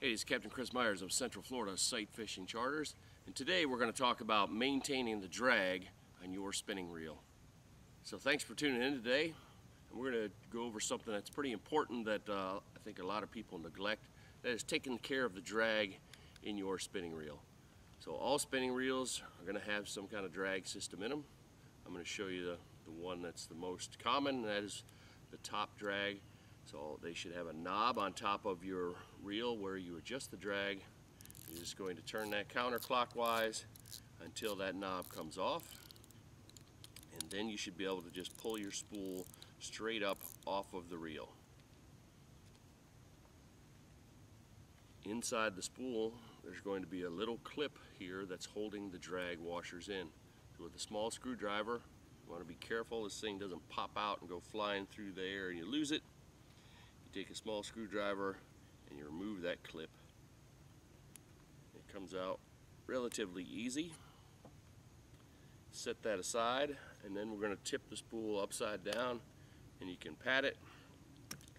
Hey, it's Captain Chris Myers of Central Florida Sight Fishing Charters, and today we're going to talk about maintaining the drag on your spinning reel. So thanks for tuning in today, and we're going to go over something that's pretty important that I think a lot of people neglect, that is taking care of the drag in your spinning reel. So all spinning reels are going to have some kind of drag system in them. I'm going to show you the one that's the most common, and that is the top drag. So they should have a knob on top of your reel where you adjust the drag. You're just going to turn that counterclockwise until that knob comes off, and then you should be able to just pull your spool straight up off of the reel. Inside the spool there's going to be a little clip here that's holding the drag washers in. So with a small screwdriver, you want to be careful this thing doesn't pop out and go flying through the air and you lose it. You take a small screwdriver and you remove that clip. It comes out relatively easy. Set that aside, and then we're going to tip the spool upside down, and you can pat it,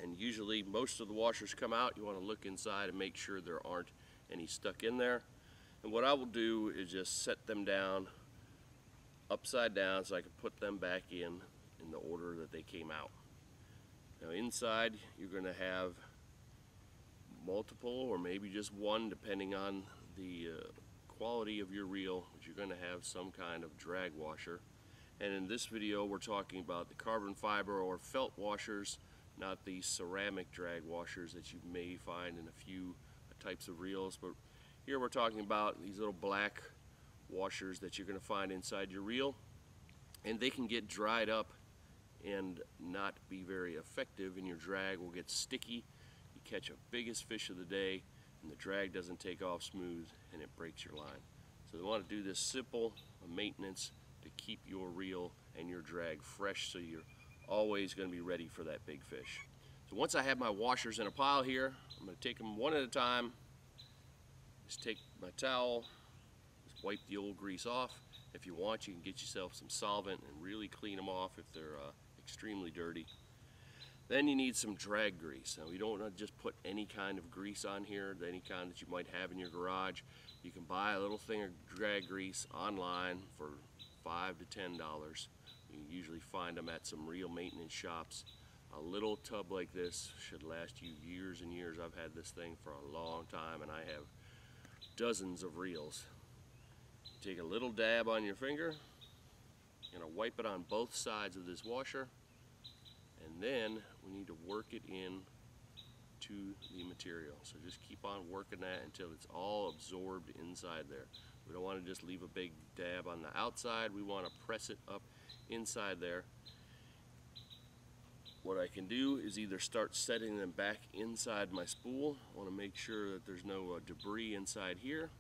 and usually most of the washers come out. You want to look inside and make sure there aren't any stuck in there. And what I will do is just set them down upside down so I can put them back in the order that they came out. Now inside you're going to have multiple, or maybe just one depending on the quality of your reel, but you're going to have some kind of drag washer. And in this video we're talking about the carbon fiber or felt washers, not the ceramic drag washers that you may find in a few types of reels. But here we're talking about these little black washers that you're going to find inside your reel, and they can get dried up and not be very effective, and your drag will get sticky. You catch a biggest fish of the day and the drag doesn't take off smooth and it breaks your line. So you want to do this simple maintenance to keep your reel and your drag fresh, so you're always going to be ready for that big fish. So once I have my washers in a pile here, I'm going to take them one at a time. Just take my towel, just wipe the old grease off. If you want, you can get yourself some solvent and really clean them off if they're extremely dirty. Then you need some drag grease. Now, you don't want to just put any kind of grease on here, any kind that you might have in your garage. You can buy a little thing of drag grease online for $5 to $10. You can usually find them at some reel maintenance shops. A little tub like this should last you years and years. I've had this thing for a long time and I have dozens of reels. Take a little dab on your finger, you're going to wipe it on both sides of this washer, and then we need to work it in to the material. So just keep on working that until it's all absorbed inside there. We don't want to just leave a big dab on the outside, we want to press it up inside there. What I can do is either start setting them back inside my spool. I want to make sure that there's no debris inside here.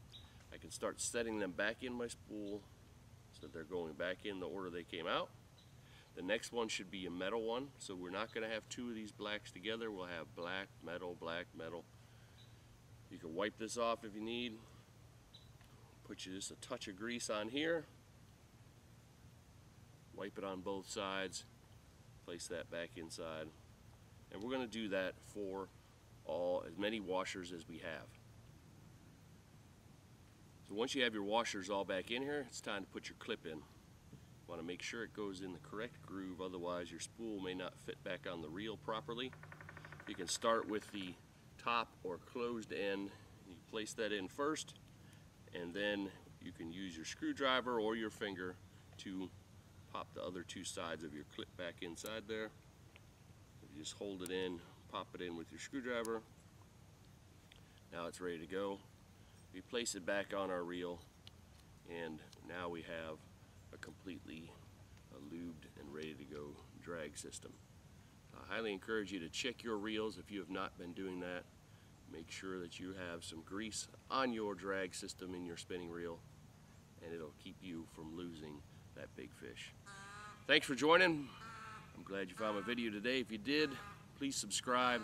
I can start setting them back in my spool so that they're going back in the order they came out. The next one should be a metal one, so we're not going to have two of these blacks together. We'll have black, metal, black, metal. You can wipe this off if you need. Put you just a touch of grease on here. Wipe it on both sides. Place that back inside. And we're going to do that for as many washers as we have. So once you have your washers all back in here, it's time to put your clip in. You want to make sure it goes in the correct groove, otherwise your spool may not fit back on the reel properly. You can start with the top or closed end. You place that in first, and then you can use your screwdriver or your finger to pop the other two sides of your clip back inside there. You just hold it in, pop it in with your screwdriver. Now it's ready to go. We place it back on our reel, and now we have a completely lubed and ready to go drag system. I highly encourage you to check your reels if you have not been doing that. Make sure that you have some grease on your drag system in your spinning reel, and it'll keep you from losing that big fish. Thanks for joining. I'm glad you found my video today. If you did, please subscribe.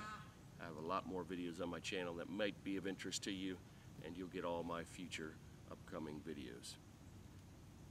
I have a lot more videos on my channel that might be of interest to you, and you'll get all my future upcoming videos.